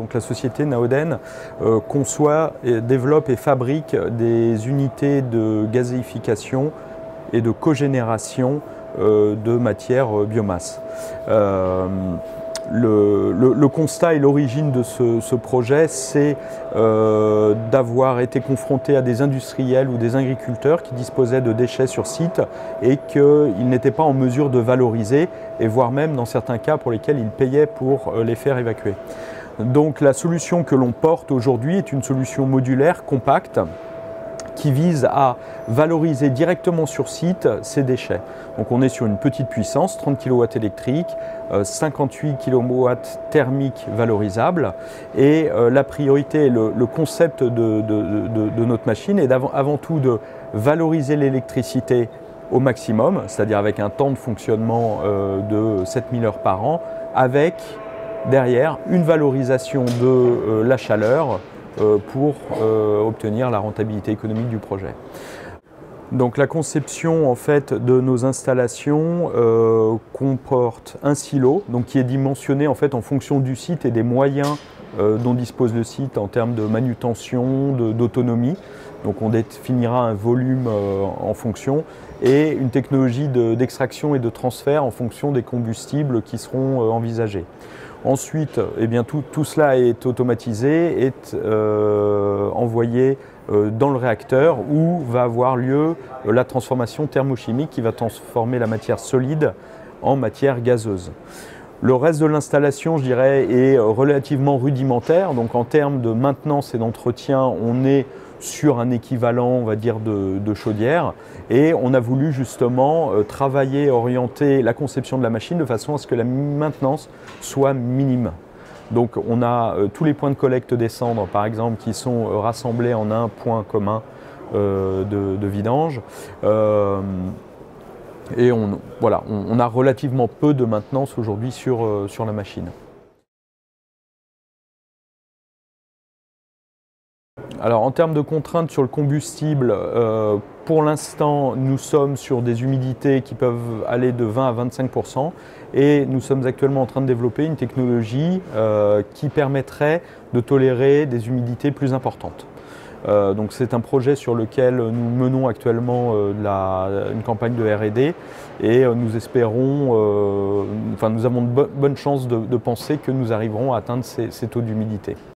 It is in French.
donc la société Naoden, conçoit, développe et fabrique des unités de gazéification et de cogénération de matière biomasse. Le constat et l'origine de ce projet, c'est d'avoir été confronté à des industriels ou des agriculteurs qui disposaient de déchets sur site et qu'ils n'étaient pas en mesure de valoriser, et voire même dans certains cas pour lesquels ils payaient pour les faire évacuer. Donc la solution que l'on porte aujourd'hui est une solution modulaire, compacte, qui vise à valoriser directement sur site ces déchets. Donc on est sur une petite puissance, 30 kW électriques, 58 kW thermiques valorisables, et la priorité, le concept de notre machine est avant tout de valoriser l'électricité au maximum, c'est-à-dire avec un temps de fonctionnement de 7000 heures par an, avec derrière une valorisation de la chaleur pour obtenir la rentabilité économique du projet. Donc la conception en fait de nos installations comporte un silo donc, qui est dimensionné en fait en fonction du site et des moyens dont dispose le site en termes de manutention, d'autonomie. Donc on définira un volume en fonction, et une technologie d'extraction et de transfert en fonction des combustibles qui seront envisagés. Ensuite, eh bien, tout cela est automatisé, est envoyé dans le réacteur où va avoir lieu la transformation thermochimique qui va transformer la matière solide en matière gazeuse. Le reste de l'installation, je dirais, est relativement rudimentaire. Donc en termes de maintenance et d'entretien, on est sur un équivalent, on va dire, de chaudière. Et on a voulu justement travailler, orienter la conception de la machine de façon à ce que la maintenance soit minime. Donc on a tous les points de collecte des cendres, par exemple, qui sont rassemblés en un point commun de vidange. Et on a relativement peu de maintenance aujourd'hui sur la machine. Alors en termes de contraintes sur le combustible, pour l'instant nous sommes sur des humidités qui peuvent aller de 20 à 25%, et nous sommes actuellement en train de développer une technologie qui permettrait de tolérer des humidités plus importantes. Donc c'est un projet sur lequel nous menons actuellement une campagne de R&D, et nous espérons, nous avons de bonnes chances de penser que nous arriverons à atteindre ces taux d'humidité.